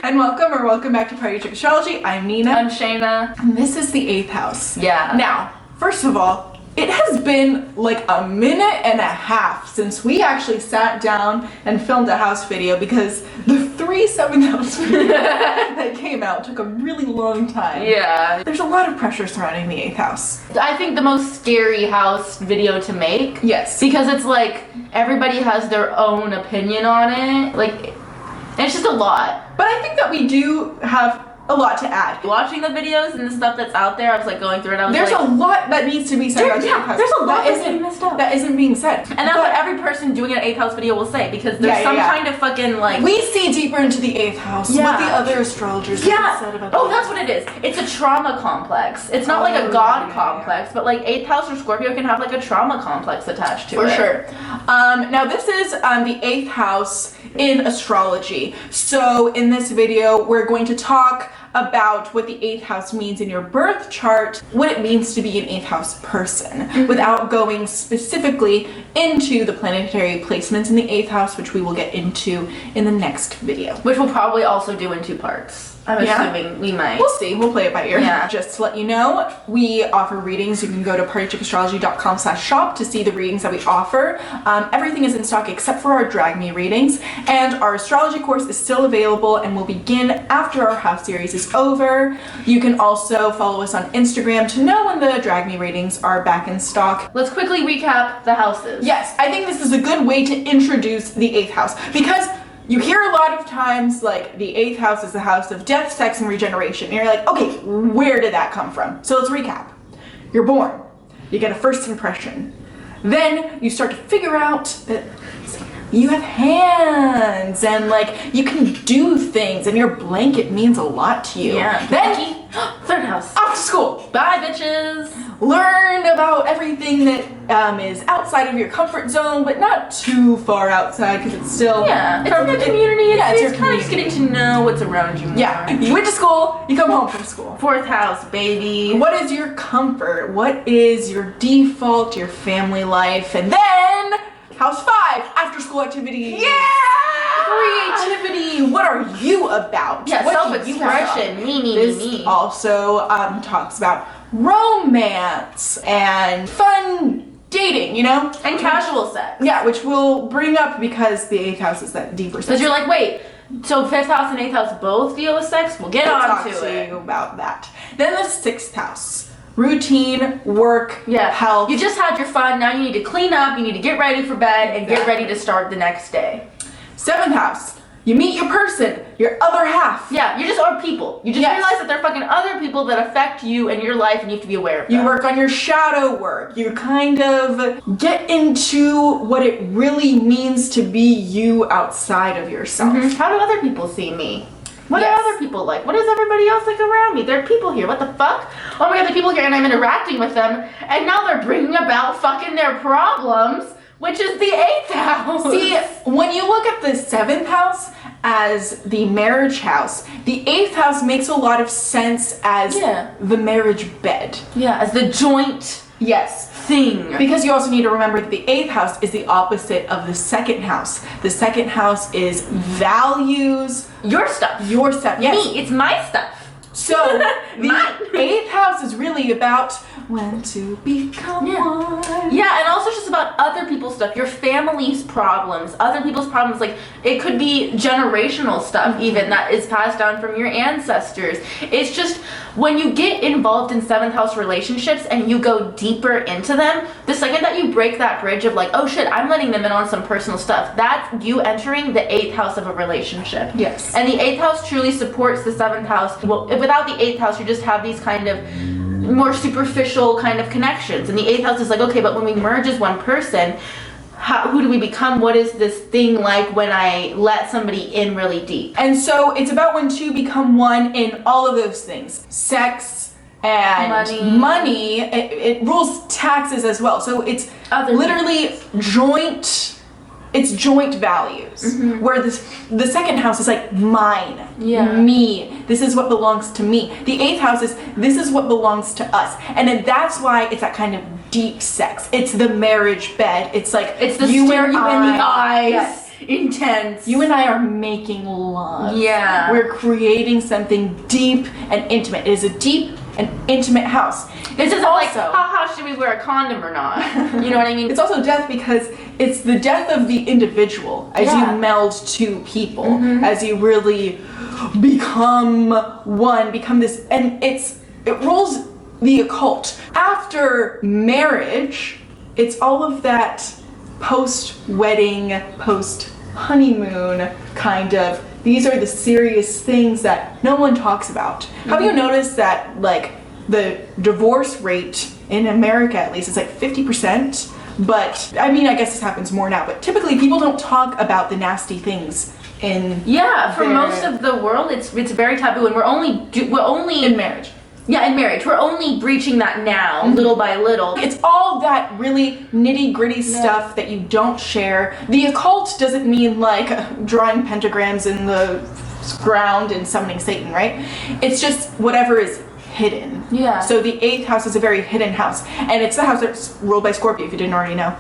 And welcome back to Party Chick Astrology. I'm Nina. I'm Shaina. And this is the 8th house. Yeah. Now, first of all, it has been like a minute and a half since we actually sat down and filmed a house video because the 3 7th house video that came out took a really long time. Yeah. There's a lot of pressure surrounding the 8th house. I think the most scary house video to make. Yes. Because it's like everybody has their own opinion on it. Like, it's just a lot. But I think that we do have a lot to add. Watching the videos and the stuff that's out there, I was like going through it. I was There's like, a lot that needs to be said about the 8th house. there's a lot that that's being messed up. That isn't being said. And that's what every person doing an 8th house video will say because there's some kind of fucking like. We see deeper into the 8th house. Yeah. What the other astrologers have said about Oh, that's what it is. It's a trauma complex. It's not like a god complex, but like 8th house or Scorpio can have like a trauma complex attached to it. For sure. Now this is the 8th house in astrology. So in this video, we're going to talk about what the 8th house means in your birth chart, what it means to be an 8th house person, without going specifically into the planetary placements in the 8th house, which we will get into in the next video. Which we'll probably also do in 2 parts. I'm assuming we might. We'll see. We'll play it by ear. Yeah. Just to let you know, we offer readings. You can go to partychickastrology.com/shop to see the readings that we offer. Everything is in stock except for our Drag Me readings. And our astrology course is still available and will begin after our house series is over. You can also follow us on Instagram to know when the Drag Me readings are back in stock. Let's quickly recap the houses. Yes, I think this is a good way to introduce the 8th house because you hear a lot of times like the 8th house is the house of death, sex, and regeneration. And you're like, okay, where did that come from? So let's recap. You're born. You get a first impression. Then you start to figure out that you have hands and like you can do things and your blanket means a lot to you. Yeah. Then 3rd house. off to school. Bye, bitches. Learn about everything that is outside of your comfort zone, but not too far outside because it's still Yeah. It's in the community. It's your kind of just community. getting to know what's around you more. Yeah, you went to school, you come home from school. 4th house, baby. What is your comfort? What is your default, your family life? And then, house 5, after school activity. Yeah! Creativity. What are you about? Yeah, What do you have? self-expression. Me. This also talks about romance and fun dating, you know? And casual sex. Yeah, which we'll bring up because the 8th house is that deeper sex. Because you're like, wait, so 5th house and 8th house both deal with sex? We'll get on talk to it. you about that. Then the 6th house. Routine, work, health. You just had your fun, now you need to clean up, you need to get ready for bed, and get ready to start the next day. 7th house. You meet your person, your other half. Yeah, you just are people. You just realize that there are fucking other people that affect you and your life and you have to be aware of them. You work on your shadow work. You kind of get into what it really means to be you outside of yourself. How do other people see me? What are other people like? What is everybody else like around me? There are people here. What the fuck? Oh my god, there are people here and I'm interacting with them and now they're bringing about fucking their problems, which is the 8th house. See, when you look at the 7th house as the marriage house, the 8th house makes a lot of sense as the marriage bed. Yeah, as the joint thing. Because you also need to remember that the 8th house is the opposite of the 2nd house. The 2nd house is values. Your stuff. Your stuff. Yes. Me, it's my stuff. So the 8th house is really about when to become one. Yeah, and also just about other people's stuff, your family's problems, other people's problems. Like it could be generational stuff even that is passed down from your ancestors. It's just when you get involved in 7th house relationships and you go deeper into them, the second that you break that bridge of like, oh shit, I'm letting them in on some personal stuff, that's you entering the 8th house of a relationship. Yes. And the 8th house truly supports the 7th house. Well, without the 8th house, you just have these kind of more superficial kind of connections. And the 8th house is like, okay, but when we merge as one person, who do we become? What is this thing like when I let somebody in really deep? And so it's about when two become one in all of those things. Sex and money. It rules taxes as well. So it's literally joint. It's joint values. Where the 2nd house is like mine, me. This is what belongs to me. The 8th house is this is what belongs to us. And then that's why it's that kind of deep sex. It's the marriage bed. It's like it's the you stare and you in the eyes. Yes. intense. You and I are making love. Yeah. We're creating something deep and intimate. It is a deep and intimate house. This isn't like, also, haha, should we wear a condom or not? You know what I mean? It's also death because it's the death of the individual as you meld two people, as you really become one, become this, and it rolls the occult. After marriage, it's all of that post-wedding, post-honeymoon kind of, these are the serious things that no one talks about. Have you noticed that, like, the divorce rate in America, at least, is like 50%? But, I mean, I guess this happens more now, but typically people don't talk about the nasty things in for most of the world, it's very taboo, and we're only in marriage. Yeah, in marriage. We're only breaching that now, little by little. It's all that really nitty-gritty stuff that you don't share. The occult doesn't mean like drawing pentagrams in the ground and summoning Satan, right? It's just whatever is hidden. Yeah. So the 8th house is a very hidden house, and it's the house that's ruled by Scorpio, if you didn't already know.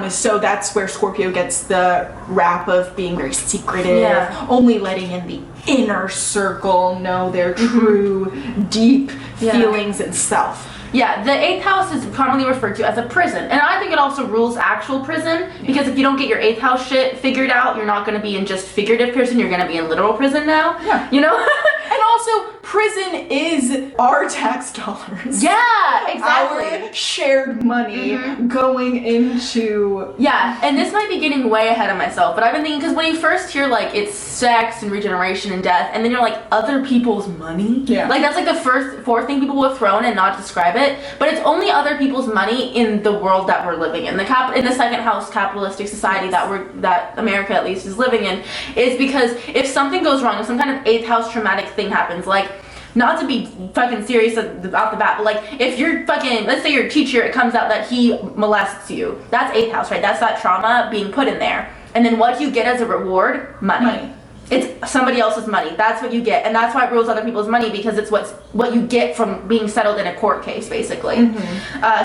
So that's where Scorpio gets the rap of being very secretive, only letting in the inner circle know their true, deep feelings and self. Yeah, the 8th house is commonly referred to as a prison. And I think it also rules actual prison, because if you don't get your 8th house shit figured out, you're not going to be in just figurative prison, you're going to be in literal prison now. Yeah. You know? And also, prison is our tax dollars. Yeah, exactly. Our shared money going into... Yeah, and this might be getting way ahead of myself, but I've been thinking, because when you first hear, like, it's sex and regeneration and death, and then you're like, other people's money? Yeah. Like, that's like the fourth thing people will throw in and not describe it, but it's only other people's money in the world that we're living in. In the second house capitalistic society that America at least is living in, is because if something goes wrong, if some kind of 8th house traumatic thing happens, like, not to be fucking serious about the bat, but like, if you're fucking, let's say your teacher, it comes out that he molests you, that's 8th house, right? That's that trauma being put in there. And then what do you get as a reward? Money. It's somebody else's money. That's what you get, and that's why it rules other people's money, because it's what you get from being settled in a court case, basically.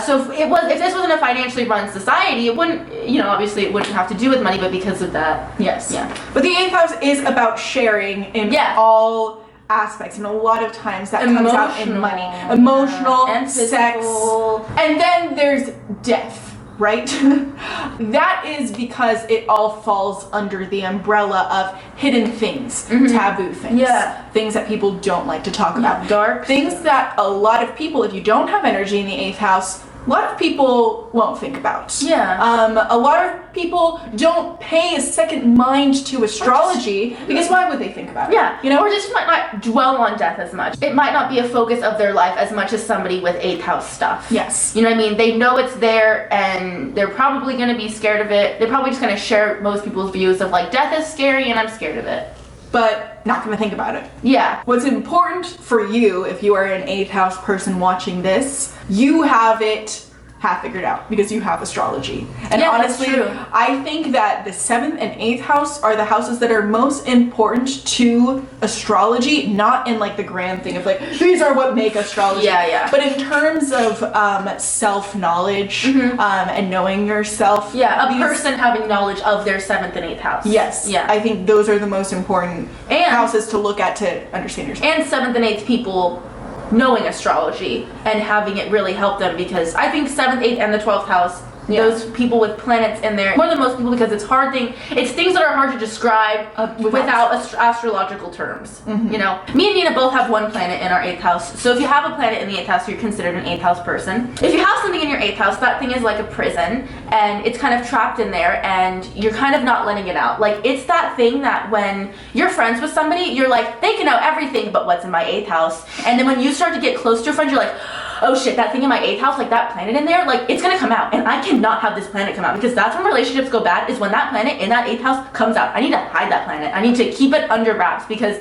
So if this wasn't a financially run society, it wouldn't, obviously it wouldn't have to do with money, but because of that, Yes. yeah. But the 8th house is about sharing in all aspects, and a lot of times that comes out in money. Emotional, and sex, physical. and then there's death, right? That is because it all falls under the umbrella of hidden things, taboo things, things that people don't like to talk about, dark things that a lot of people, if you don't have energy in the 8th house, a lot of people won't think about. A lot of people don't pay a second mind to astrology, because why would they think about it? Or just might not dwell on death as much. It might not be a focus of their life as much as somebody with 8th house stuff. Yes. You know what I mean? They know it's there, and they're probably going to be scared of it. They're probably just going to share most people's views of, like, death is scary and I'm scared of it. But not gonna think about it. Yeah. What's important for you, if you are an 8th house person watching this, you have it half figured out, because you have astrology. And honestly, that's true. I think that the 7th and 8th house are the houses that are most important to astrology, not in like the grand thing of like, these are what make astrology. But in terms of self-knowledge and knowing yourself. A person having knowledge of their 7th and 8th house. Yes. Yeah. I think those are the most important houses to look at to understand yourself. And 7th and 8th people knowing astrology and having it really help them, because I think 7th, 8th, and the 12th house, those people with planets in there, more than most people, because it's things that are hard to describe without astrological terms. You know, me and Nina both have one planet in our 8th house, so if you have a planet in the 8th house, you're considered an 8th house person. If you have something in your 8th house, that thing is like a prison, and it's kind of trapped in there, and you're kind of not letting it out. Like, it's that thing that when you're friends with somebody, you're like, they can know everything but what's in my 8th house, and then when you start to get close to your friends, you're like, oh shit, that thing in my 8th house, like that planet in there, like, it's gonna come out, and I cannot have this planet come out, because that's when relationships go bad, is when that planet in that 8th house comes out. I need to hide that planet. I need to keep it under wraps, because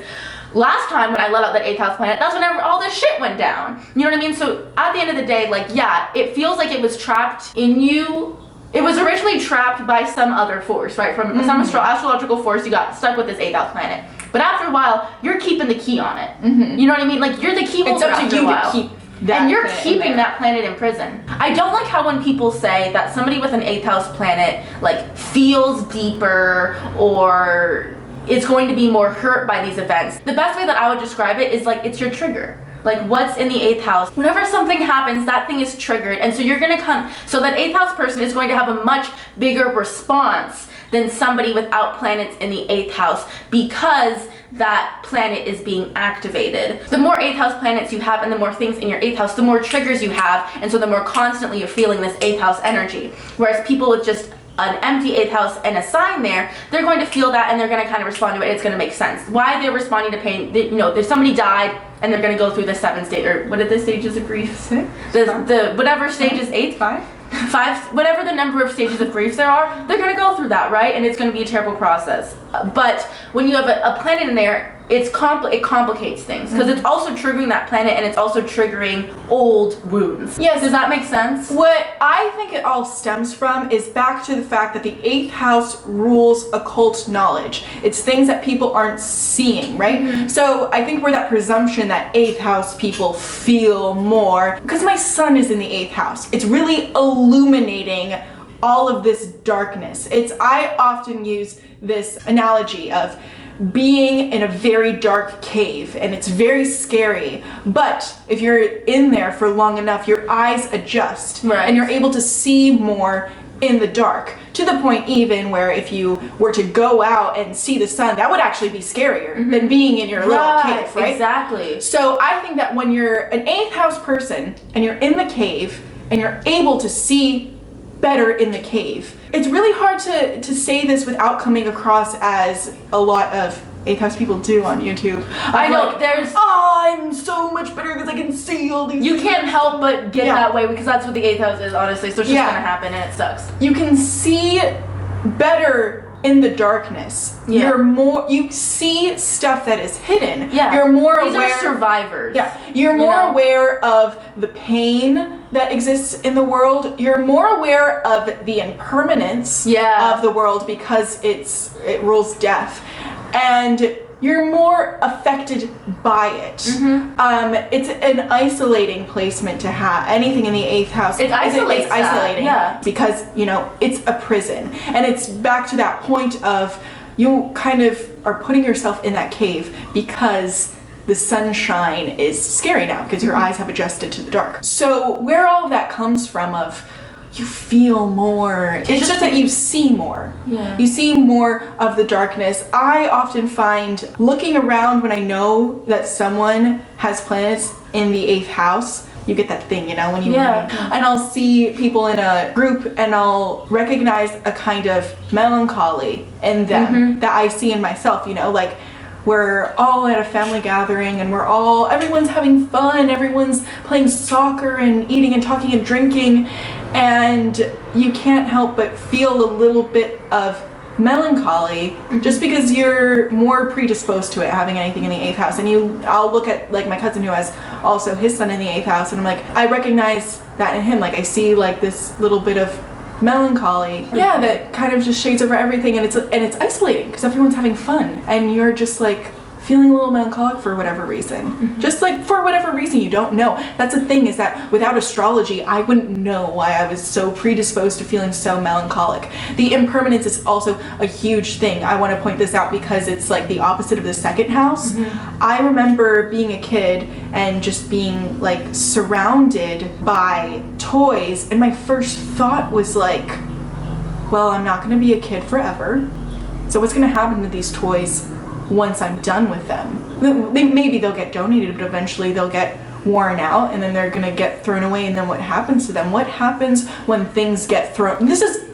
last time when I let out that 8th house planet, that's whenever all this shit went down. You know what I mean? So at the end of the day, like, it feels like it was trapped in you. It was originally trapped by some other force, right? From some astrological force, you got stuck with this 8th house planet. But after a while, you're keeping the key on it. You know what I mean? Like, you're the key holder after a while. It's up to you to keep that and you're planet in keeping there. that planet in prison. I don't like how when people say that somebody with an 8th house planet like feels deeper or is going to be more hurt by these events. The best way that I would describe it is like it's your trigger. Like what's in the 8th house. Whenever something happens, that thing is triggered, and so you're gonna come, so that 8th house person is going to have a much bigger response than somebody without planets in the 8th house, because that planet is being activated. The more 8th house planets you have and the more things in your 8th house, the more triggers you have, and so the more constantly you're feeling this 8th house energy. Whereas people with just an empty 8th house and a sign there, they're going to feel that and they're going to kind of respond to it. It's going to make sense. Why they're responding to pain, there's somebody died and they're going to go through the 7 stage, or what are the stages of grief? 6? The whatever stages, 8? 5? 5, whatever the number of stages of grief there are, they're going to go through that, right? And it's going to be a terrible process. But when you have a planet in there, it complicates things, because it's also triggering that planet and it's also triggering old wounds. Yes. Does that make sense? What I think it all stems from is back to the fact that the 8th house rules occult knowledge. It's things that people aren't seeing, right? So I think we're that presumption that 8th house people feel more, because my sun is in the 8th house. It's really illuminating all of this darkness. I often use this analogy of being in a very dark cave, and it's very scary, but if you're in there for long enough, your eyes adjust, right, and you're able to see more in the dark, to the point even where if you were to go out and see the sun, that would actually be scarier than being in your little cave, right? Exactly. So I think that when you're an 8th house person and you're in the cave and you're able to see better in the cave, it's really hard to say this without coming across as a lot of 8th house people do on YouTube. I know, there's... I'm so much better because I can see all these... You can't help but get that way, because that's what the 8th house is, honestly, so it's just gonna happen and it sucks. You can see better in the darkness. Yeah. You see stuff that is hidden. Yeah. You're more These aware... are survivors. Yeah. You're more aware of the pain that exists in the world. You're more aware of the impermanence of the world, because it rules death. And you're more affected by it. It's an isolating placement to have. Anything in the 8th house, it's isolating. Because, it's a prison. And it's back to that point of you kind of are putting yourself in that cave because the sunshine is scary now, because your eyes have adjusted to the dark. So where all of that comes from of you feel more, it's just that you see more. Yeah. You see more of the darkness. I often find looking around when I know that someone has planets in the 8th house, you get that thing, when you and I'll see people in a group and I'll recognize a kind of melancholy in them that I see in myself, like we're all at a family gathering and everyone's having fun, everyone's playing soccer and eating and talking and drinking, and you can't help but feel a little bit of melancholy just because you're more predisposed to it, having anything in the 8th house. And I'll look at like my cousin who has also his sun in the 8th house, and I'm like, I recognize that in him. Like I see like this little bit of melancholy that kind of just shades over everything, and it's isolating because everyone's having fun and you're just like feeling a little melancholic for whatever reason. Just like for whatever reason you don't know. That's the thing, is that without astrology I wouldn't know why I was so predisposed to feeling so melancholic. The impermanence is also a huge thing. I want to point this out because it's like the opposite of the 2nd house. I remember being a kid and just being like surrounded by toys, and my first thought was like, well, I'm not going to be a kid forever, so what's going to happen to these toys once I'm done with them? Maybe they'll get donated, but eventually they'll get worn out and then they're gonna get thrown away, and then what happens to them? What happens when things get thrown?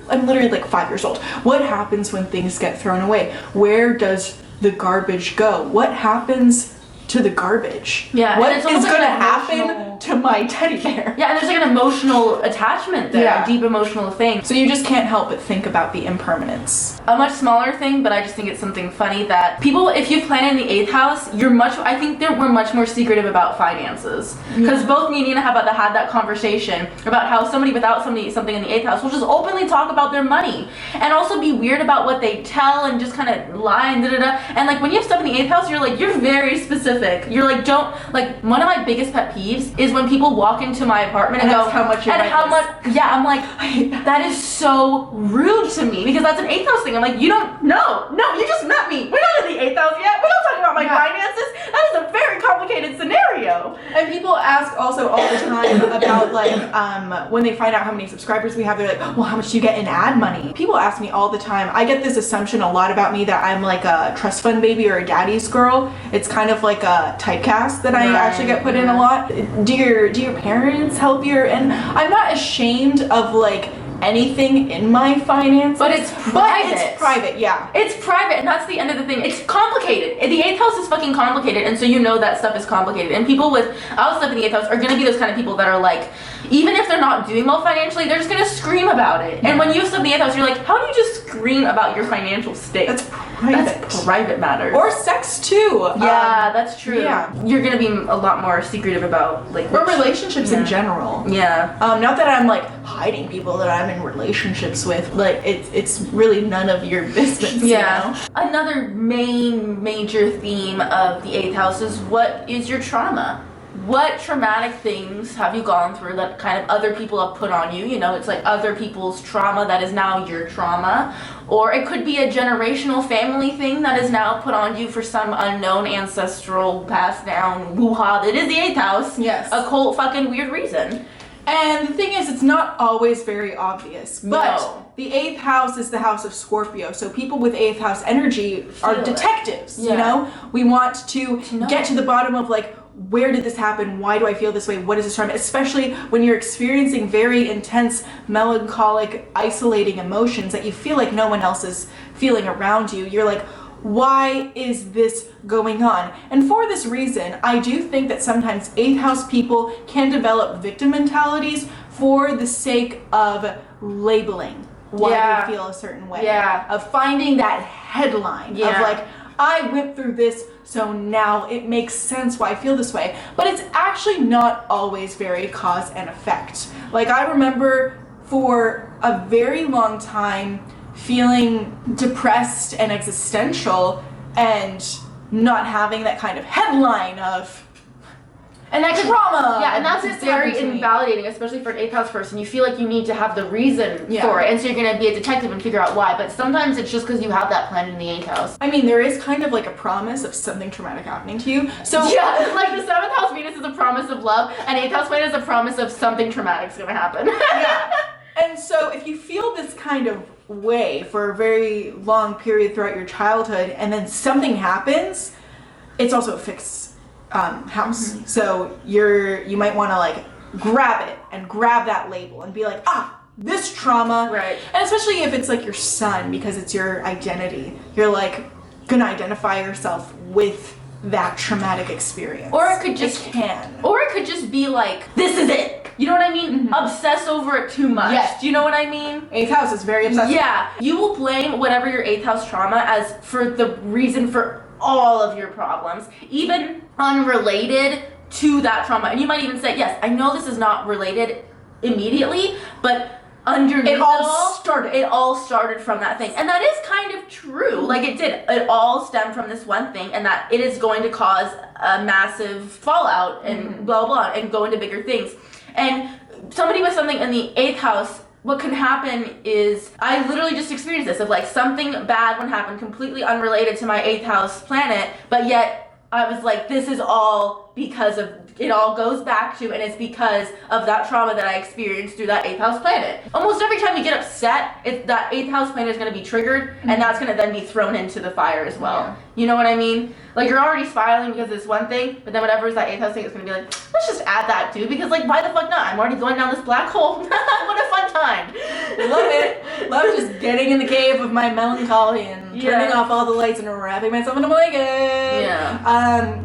I'm literally like 5 years old. What happens when things get thrown away? Where does the garbage go? What happens to the garbage? What is going to happen to my teddy bear? Yeah, and there's like an emotional attachment there, a deep emotional thing. So you just can't help but think about the impermanence. A much smaller thing, but I just think it's something funny that people, if you plan in the 8th house, I think we're much more secretive about finances. Because both me and Nina have had that conversation about how somebody without something in the 8th house will just openly talk about their money and also be weird about what they tell and just kind of lie and da-da-da. And like when you have stuff in the 8th house, you're very specific specific. You're like, don't, like, one of my biggest pet peeves is when people walk into my apartment and go, how much your and rent how is. much, yeah, I'm like, that is so rude to me, because that's an 8th house thing. I'm like, you don't, no, you just met me. We're not in the 8th house yet. We're not talking about my finances. That is a very complicated scenario. And people ask also all the time about like when they find out how many subscribers we have, they're like, well, how much do you get in ad money? People ask me all the time. I get this assumption a lot about me that I'm like a trust fund baby or a daddy's girl. It's kind of like a typecast that I actually get put in a lot. Do your parents help your, and I'm not ashamed of like anything in my finances, But it's private. Yeah. It's private, and that's the end of the thing. It's complicated. The 8th house is fucking complicated, and so you know that stuff is complicated. And people with stuff in the 8th house are gonna be those kind of people that are like, even if they're not doing well financially, they're just gonna scream about it. And when you have stuff in the 8th house, you're like, how do you just scream about your financial state? That's private. That's private matters. Or sex too. Yeah, that's true. Yeah. You're gonna be a lot more secretive about like Or relationships in general. Yeah. Not that I'm like hiding people that I'm in relationships with. Like it's really none of your business. Yeah. You know? Another major theme of the 8th house is, what is your trauma? What traumatic things have you gone through that kind of other people have put on you? You know, it's like other people's trauma that is now your trauma. Or it could be a generational family thing that is now put on you for some unknown ancestral passed down woo-ha. It is the 8th house. Yes. Occult fucking weird reason. And the thing is, it's not always very obvious. But No. the 8th house is the house of Scorpio. So people with 8th house energy are Feel it. detectives, Yeah. you know? We want to know. get to the bottom of like, where did this happen? Why do I feel this way? What is this from? Especially when you're experiencing very intense, melancholic, isolating emotions that you feel like no one else is feeling around you. You're like, why is this going on? And for this reason, I do think that sometimes 8th house people can develop victim mentalities for the sake of labeling why they feel a certain way. Yeah. Of finding that headline of like, I went through this, so now it makes sense why I feel this way. But it's actually not always very cause and effect. Like, I remember for a very long time feeling depressed and existential and not having that kind of headline of And that trauma. Yeah, and that's It's very happened to me. invalidating, especially for an 8th house person. You feel like you need to have the reason for it, and so you're going to be a detective and figure out why. But sometimes it's just because you have that plan in the 8th house. I mean, there is kind of like a promise of something traumatic happening to you. So Yeah, like the 7th house Venus is a promise of love, and 8th house Venus is a promise of something traumatic is going to happen. yeah. And so if you feel this kind of way for a very long period throughout your childhood and then something happens, it's also a fixed house. Mm-hmm. So you might want to like grab it and grab that label and be like, this trauma. Right. And especially if it's like your son, because it's your identity. You're like gonna identify yourself with that traumatic experience. Or it could just Or it could just be like, this is it. You know what I mean? Obsess over it too much. Yes. Do you know what I mean? 8th house is very obsessive. Yeah. You will blame whatever your 8th house trauma as for the reason for all of your problems, even unrelated to that trauma. And you might even say, yes, I know this is not related immediately, but underneath It all started from that thing. And that is kind of true. Like it did. It all stemmed from this one thing, and that it is going to cause a massive fallout and blah, blah, and go into bigger things. And somebody with something in the 8th house, what can happen is, I literally just experienced this, of like something bad would happen completely unrelated to my 8th house planet, but yet I was like, this is all because of, it all goes back to, and it's because of that trauma that I experienced through that 8th house planet. Almost every time you get upset, that 8th house planet is going to be triggered, and that's going to then be thrown into the fire as well. Yeah. You know what I mean? Like, you're already smiling because of this one thing, but then whatever is that 8th house thing, it's going to be like, let's just add that too, because like, why the fuck not? I'm already going down this black hole. What a fun time. Love it. Love just getting in the cave of my melancholy and turning off all the lights and wrapping myself in a blanket. Yeah.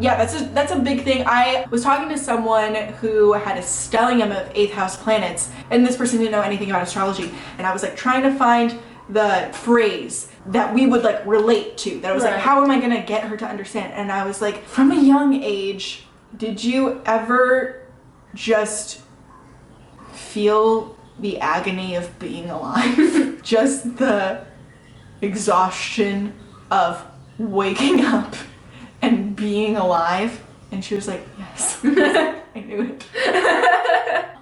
That's a big thing. I was talking to someone who had a stellium of 8th house planets, and this person didn't know anything about astrology, and I was like trying to find the phrase that we would like relate to, that I was like, how am I gonna get her to understand? And I was like, from a young age, did you ever just feel the agony of being alive? Just the exhaustion of waking up and being alive? And she was like, yes. I knew it.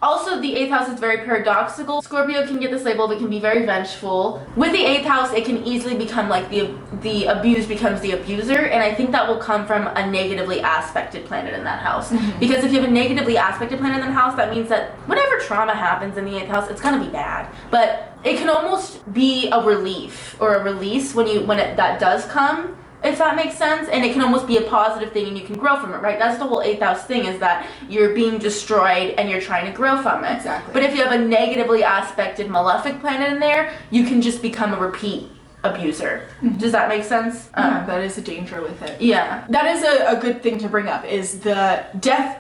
Also, the 8th house is very paradoxical. Scorpio can get this label, but can be very vengeful. With the 8th house, it can easily become like the abused becomes the abuser, and I think that will come from a negatively aspected planet in that house. Because if you have a negatively aspected planet in that house, that means that whatever trauma happens in the 8th house, it's gonna be bad. But it can almost be a relief or a release that does come, if that makes sense, and it can almost be a positive thing and you can grow from it, right? That's the whole 8th house thing, is that you're being destroyed and you're trying to grow from it. Exactly. But if you have a negatively aspected malefic planet in there, you can just become a repeat abuser. Does that make sense? Yeah, that is a danger with it. Yeah. That is a good thing to bring up, is the death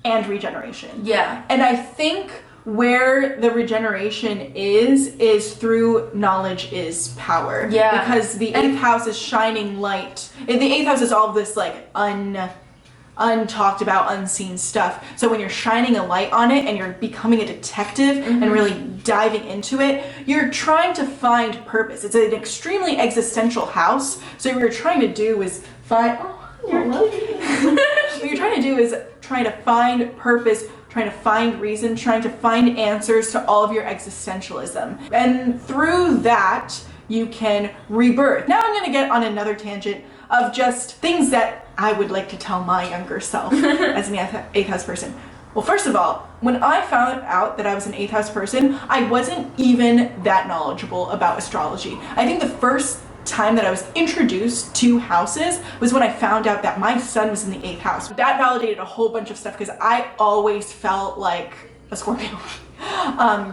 and regeneration. Yeah. And I think where the regeneration is through knowledge is power. Yeah. Because the 8th house is shining light. And the 8th house is all of this like untalked about, unseen stuff. So when you're shining a light on it and you're becoming a detective and really diving into it, you're trying to find purpose. It's an extremely existential house. So what you're trying to do is find what you're trying to do is trying to find purpose, trying to find reason, trying to find answers to all of your existentialism. And through that, you can rebirth. Now I'm going to get on another tangent of just things that I would like to tell my younger self as an 8th house person. Well, first of all, when I found out that I was an 8th house person, I wasn't even that knowledgeable about astrology. I think the first time that I was introduced to houses was when I found out that my son was in the 8th house. That validated a whole bunch of stuff because I always felt like a Scorpio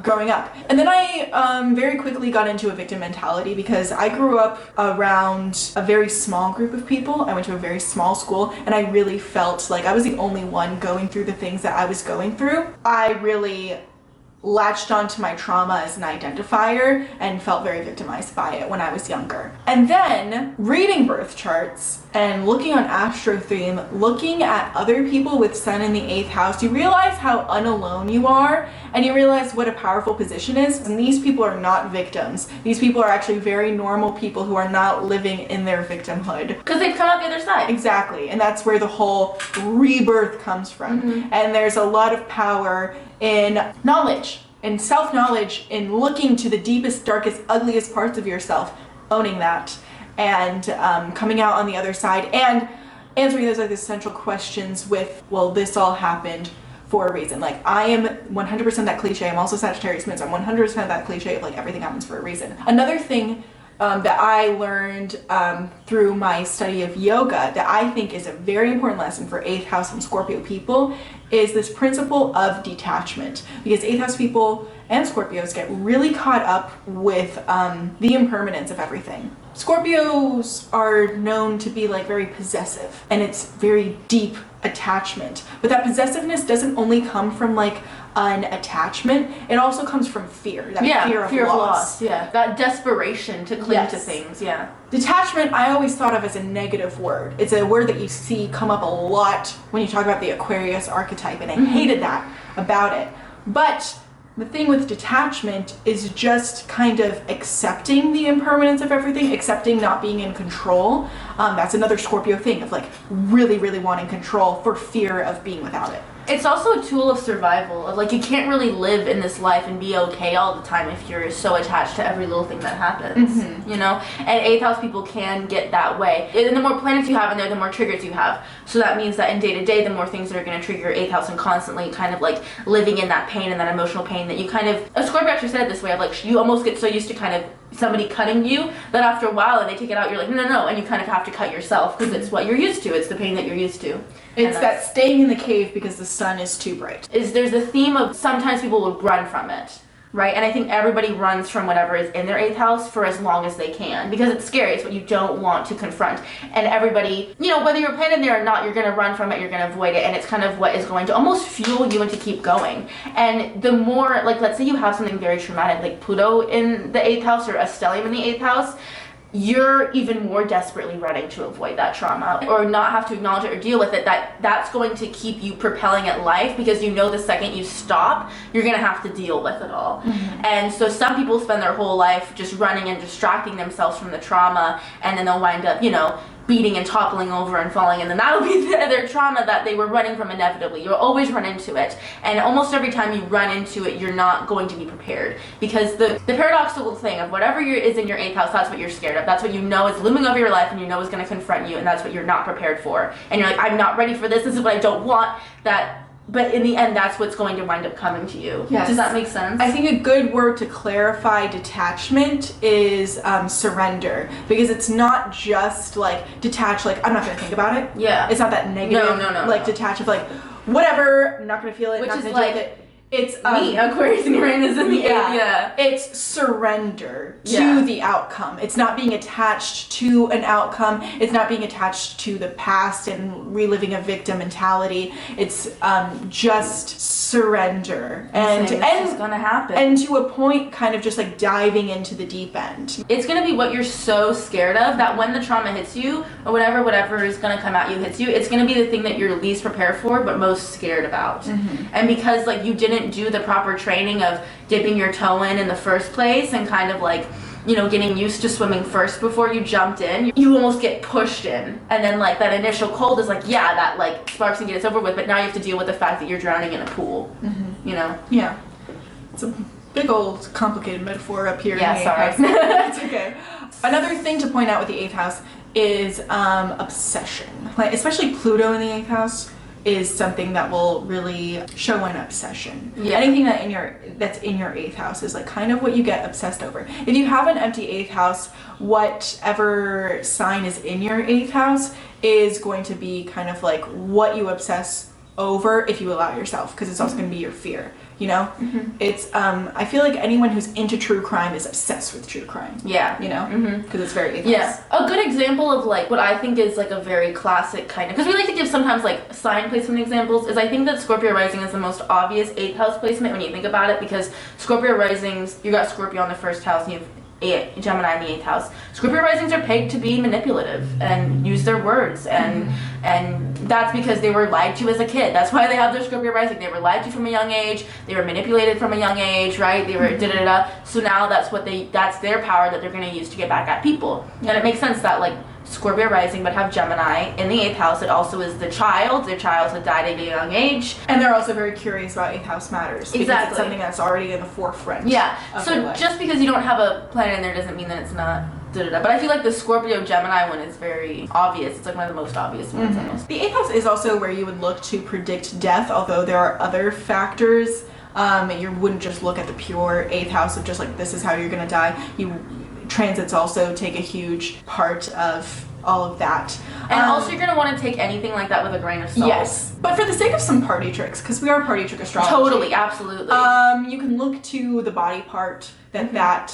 growing up. And then I very quickly got into a victim mentality because I grew up around a very small group of people. I went to a very small school and I really felt like I was the only one going through the things that I was going through. I really latched onto my trauma as an identifier and felt very victimized by it when I was younger. And then reading birth charts and looking on Astro Theme, looking at other people with Sun in the 8th house, you realize how unalone you are and you realize what a powerful position is. And these people are not victims. These people are actually very normal people who are not living in their victimhood. Because they've come out the other side. Exactly. And that's where the whole rebirth comes from. And there's a lot of power in knowledge and self-knowledge, in looking to the deepest, darkest, ugliest parts of yourself, owning that, and coming out on the other side and answering those existential questions with, well, this all happened for a reason. Like, I am 100% that cliche. I'm also Sagittarius Moon, so I'm 100% that cliche of like everything happens for a reason. Another thing that I learned through my study of yoga that I think is a very important lesson for 8th house and Scorpio people is this principle of detachment. Because 8th house people and Scorpios get really caught up with the impermanence of everything. Scorpios are known to be like very possessive, and it's very deep attachment. But that possessiveness doesn't only come from like an attachment, it also comes from fear. That fear of loss. Yeah, that desperation to cling to Yes. things. Yeah. Detachment, I always thought of as a negative word. It's a word that you see come up a lot when you talk about the Aquarius archetype, and I hated that about it. But the thing with detachment is just kind of accepting the impermanence of everything, accepting not being in control. That's another Scorpio thing of like really, really wanting control for fear of being without it. It's also a tool of survival. Of like, you can't really live in this life and be okay all the time if you're so attached to every little thing that happens, you know? And 8th house people can get that way. And the more planets you have in there, the more triggers you have. So that means that in day to day, the more things that are going to trigger your 8th house, and constantly kind of like living in that pain and that emotional pain that you kind of, a Scorpio actually said it this way, of like, you almost get so used to kind of somebody cutting you that after a while and they take it out, you're like, no, and you kind of have to cut yourself because it's what you're used to. It's the pain that you're used to. It's that staying in the cave because the sun is too bright. There's a theme of sometimes people will run from it, right? And I think everybody runs from whatever is in their 8th house for as long as they can because it's scary. It's what you don't want to confront. And everybody, you know, whether you're planted there or not, you're going to run from it, you're going to avoid it, and it's kind of what is going to almost fuel you and to keep going. And the more, like, let's say you have something very traumatic, like Pluto in the 8th house or a stellium in the 8th house, you're even more desperately running to avoid that trauma or not have to acknowledge it or deal with it. That's going to keep you propelling at life because you know the second you stop, you're going to have to deal with it all. And so some people spend their whole life just running and distracting themselves from the trauma, and then they'll wind up, you know, beating and toppling over and falling, and then that'll be their trauma that they were running from inevitably. You'll always run into it, and almost every time you run into it, you're not going to be prepared, because the paradoxical thing of whatever is in your 8th house, that's what you're scared of. That's what you know is looming over your life, and you know is going to confront you, and that's what you're not prepared for. And you're like, I'm not ready for this. This is what I don't want. But in the end, that's what's going to wind up coming to you. Yes. Does that make sense? I think a good word to clarify detachment is surrender, because it's not just like detach, like I'm not going to think about it. Yeah. It's not that negative. No. Like detach of like whatever, I'm not going to feel it. Which not is gonna like deal with it. It's me, Aquarius and Uranus in the 8th. Yeah. It's surrender to the outcome. It's not being attached to an outcome. It's not being attached to the past and reliving a victim mentality. It's just surrender. And it's gonna happen. And to a point, kind of just like diving into the deep end. It's gonna be what you're so scared of that when the trauma hits you, or whatever is gonna come at you hits you, it's gonna be the thing that you're least prepared for but most scared about. Mm-hmm. And because like you didn't do the proper training of dipping your toe in the first place and kind of like, you know, getting used to swimming first before you jumped in, you almost get pushed in, and then like that initial cold is like, yeah, that like sparks and gets over with, but now you have to deal with the fact that you're drowning in a pool. Mm-hmm. You know? Yeah. It's a big old complicated metaphor up here. Yeah, in the 8th sorry. house. It's okay. Another thing to point out with the 8th house is obsession. Like especially Pluto in the 8th house is something that will really show an obsession. Yeah. Anything that's in your 8th house is like kind of what you get obsessed over. If you have an empty 8th house, whatever sign is in your 8th house is going to be kind of like what you obsess over if you allow yourself, because it's also going to be your fear. You know, it's I feel like anyone who's into true crime is obsessed with true crime. Yeah, you know, because it's very 8th house. Yeah, a good example of like what I think is like a very classic kind of, because we like to give sometimes like sign placement examples, is I think that Scorpio Rising is the most obvious 8th house placement when you think about it, because Scorpio Risings, you got Scorpio on the 1st house and you have Gemini in the 8th house. Scorpio risings are pegged to be manipulative and use their words, and that's because they were lied to as a kid. That's why they have their Scorpio rising. They were lied to from a young age. They were manipulated from a young age, right? They were So now that's their power that they're going to use to get back at people. And it makes sense that like Scorpio rising would have Gemini in the 8th house. It also is the child. Their child had died at a young age. And they're also very curious about 8th house matters. Because Exactly. it's something that's already in the forefront. Yeah. Of their So life. just because you don't have a planet in there doesn't mean that it's not But I feel like the Scorpio Gemini one is very obvious. It's like one of the most obvious ones almost. The 8th house is also where you would look to predict death, although there are other factors. You wouldn't just look at the pure 8th house of just like this is how you're gonna die. Transits also take a huge part of all of that. And also you're going to want to take anything like that with a grain of salt. Yes. But for the sake of some party tricks, because we are party trick astrology. Totally, absolutely. You can look to the body part that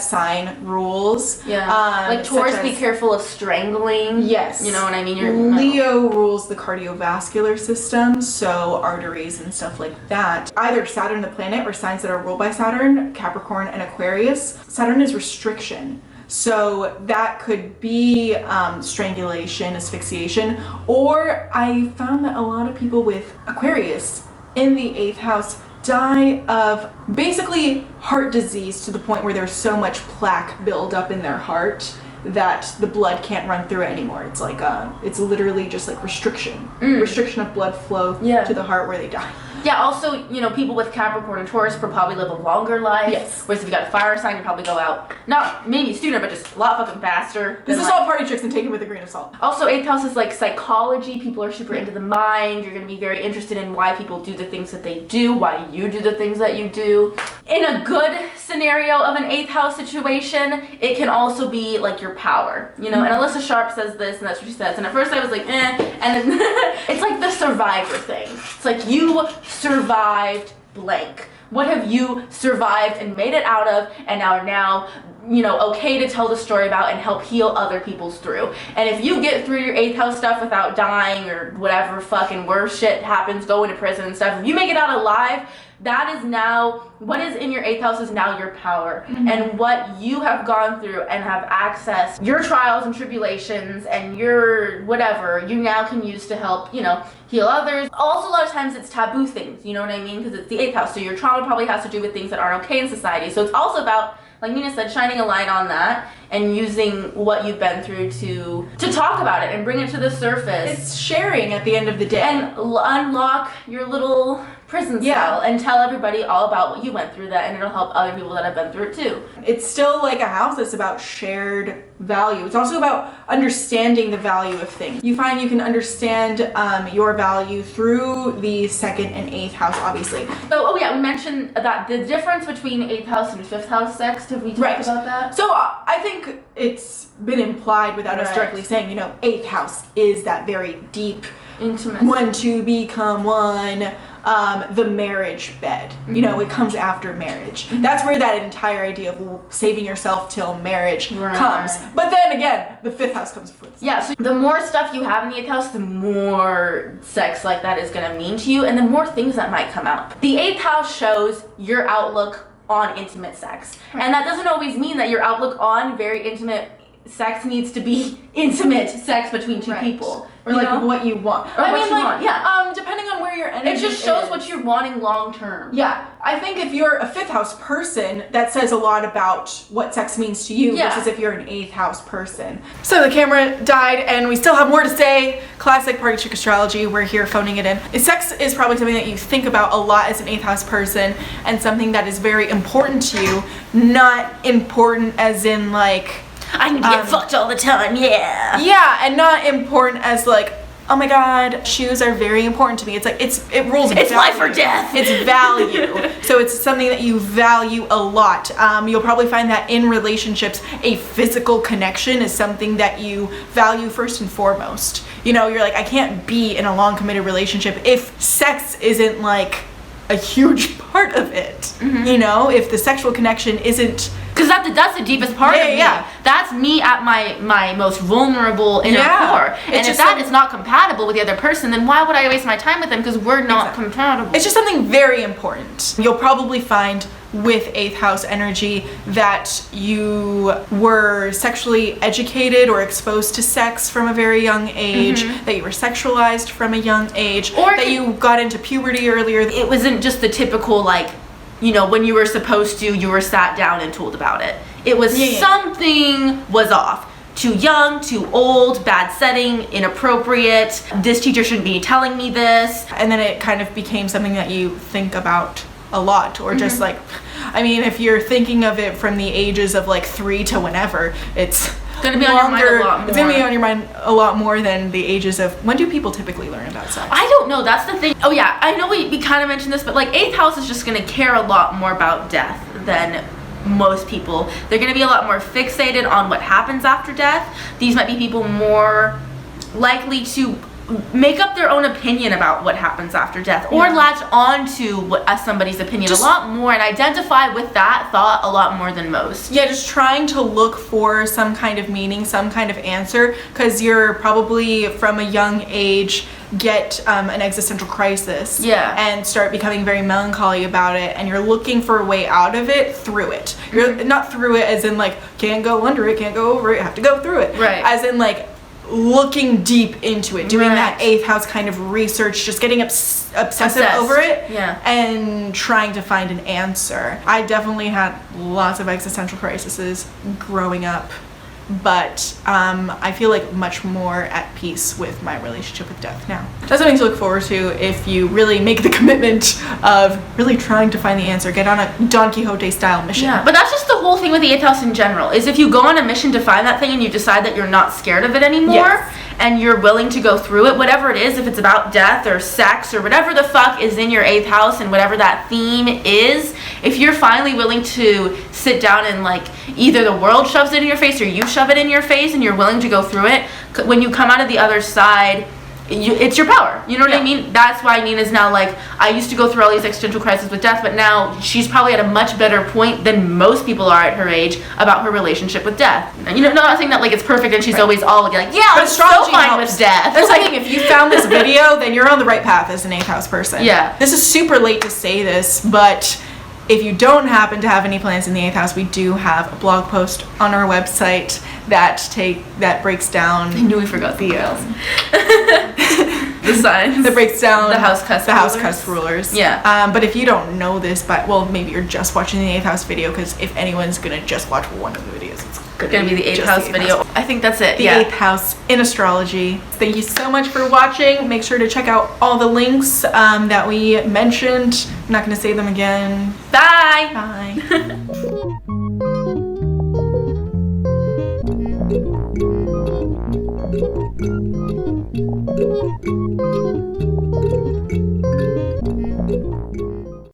sign rules. Yeah. Like Taurus, be careful of strangling. Yes. You know what I mean? Leo rules the cardiovascular system, so arteries and stuff like that. Either Saturn the planet or signs that are ruled by Saturn, Capricorn and Aquarius. Saturn is restriction. So that could be strangulation, asphyxiation, or I found that a lot of people with Aquarius in the 8th house die of basically heart disease to the point where there's so much plaque build up in their heart that the blood can't run through it anymore. It's like it's literally just like restriction of blood flow to the heart where they die. Yeah, also, you know, people with Capricorn and Taurus probably live a longer life. Yes. Whereas if you got a fire sign, you probably go out, not maybe sooner, but just a lot fucking faster. This is all party tricks and take it with a grain of salt. Also, 8th house is like psychology. People are super into the mind. You're going to be very interested in why people do the things that they do, why you do the things that you do. In a good scenario of an 8th house situation, it can also be like your power, you know? And Alyssa Sharp says this, and that's what she says. And at first I was like, eh. And then it's like the survivor thing. It's like you survived blank. What have you survived and made it out of and are now, you know, okay to tell the story about and help heal other people's through? And if you get through your 8th house stuff without dying or whatever fucking worse shit happens, going to prison and stuff, if you make it out alive, that is now, what is in your 8th house is now your power. And what you have gone through and have accessed, your trials and tribulations and your whatever, you now can use to help, you know, heal others. Also, a lot of times it's taboo things, you know what I mean? Because it's the 8th house, so your trauma probably has to do with things that aren't okay in society. So it's also about like Nina said, shining a light on that and using what you've been through to talk about it and bring it to the surface. It's sharing at the end of the day. And unlock your little prison cell and tell everybody all about what you went through that, and it'll help other people that have been through it too. It's still like a house that's about shared value. It's also about understanding the value of things. You find you can understand your value through the 2nd and 8th house, obviously. So, we mentioned that the difference between 8th house and 5th house sex. Have we talked about that? So I think it's been implied without us directly saying, 8th house is that very deep, intimate one to become one. The marriage bed. It comes after marriage. That's where that entire idea of saving yourself till marriage comes. But then again, the 5th house comes before the 6th. Yeah, so the more stuff you have in the 8th house, the more sex like that is going to mean to you, and the more things that might come out. The 8th house shows your outlook on intimate sex. And that doesn't always mean that your outlook on very intimate sex needs to be intimate sex between two people. Or what you want. Or what you want, yeah. Depending on where your energy is. It just shows what you're wanting long term. Yeah. I think if you're a 5th house person, that says a lot about what sex means to you versus if you're an 8th house person. So the camera died and we still have more to say. Classic party chick astrology. We're here phoning it in. Sex is probably something that you think about a lot as an 8th house person and something that is very important to you. Not important as in like... I can get fucked all the time, yeah. Yeah, and not important as like, oh my god, shoes are very important to me. It's like, it rules. It's life or death. It's value. So it's something that you value a lot. You'll probably find that in relationships, a physical connection is something that you value first and foremost. You're like, I can't be in a long committed relationship if sex isn't like a huge part of it. If the sexual connection isn't... Because that's the deepest part of me. Yeah. That's me at my most vulnerable inner core. And if that is not compatible with the other person, then why would I waste my time with them? Because we're not compatible. It's just something very important. You'll probably find with 8th house energy that you were sexually educated or exposed to sex from a very young age, that you were sexualized from a young age, or that you got into puberty earlier. It wasn't just the typical when you were supposed to, you were sat down and told about it. It was something was off. Too young, too old, bad setting, inappropriate. This teacher shouldn't be telling me this. And then it kind of became something that you think about a lot, or just if you're thinking of it from the ages of 3 to whenever, it's gonna be on your mind a lot more. It's gonna be on your mind a lot more than the ages of when do people typically learn about sex? I don't know. That's the thing. Oh yeah, I know we kind of mentioned this, but 8th house is just gonna care a lot more about death than most people. They're gonna be a lot more fixated on what happens after death. These might be people more likely to make up their own opinion about what happens after death, or latch on to somebody's opinion a lot more and identify with that thought a lot more than most. Yeah, just trying to look for some kind of meaning, some kind of answer, because you're probably from a young age get an existential crisis and start becoming very melancholy about it, and you're looking for a way out of it through it. You're not through it as in can't go under it, can't go over it, have to go through it. Right. As in looking deep into it, doing that 8th house kind of research, just getting obsessive over it and trying to find an answer. I definitely had lots of existential crises growing up, but I feel much more at peace with my relationship with death now. That's something to look forward to if you really make the commitment of really trying to find the answer. Get on a Don Quixote style mission. Yeah, but that's just the whole thing with the 8th house in general, is if you go on a mission to find that thing and you decide that you're not scared of it anymore, and you're willing to go through it, whatever it is, if it's about death or sex or whatever the fuck is in your 8th house and whatever that theme is, if you're finally willing to sit down and either the world shoves it in your face or you shove it in your face and you're willing to go through it, when you come out of the other side, it's your power. You know what I mean? That's why Nina's now I used to go through all these existential crises with death, but now she's probably at a much better point than most people are at her age about her relationship with death. And not saying that it's perfect and she's always all but I'm so fine with death. That's if you found this video, then you're on the right path as an 8th house person. Yeah. This is super late to say this, but if you don't happen to have any plans in the 8th house, we do have a blog post on our website that breaks down. I knew we forgot the the signs that breaks down the house CUSP the house rulers. CUSP rulers. Yeah. But if you don't know this, but well, maybe you're just watching the 8th house video, because if anyone's gonna just watch one of the videos, it's gonna be the 8th just house the 8th video. house. I think that's it. The 8th house in astrology. Thank you so much for watching. Make sure to check out all the links that we mentioned. I'm not gonna say them again. Bye. Bye.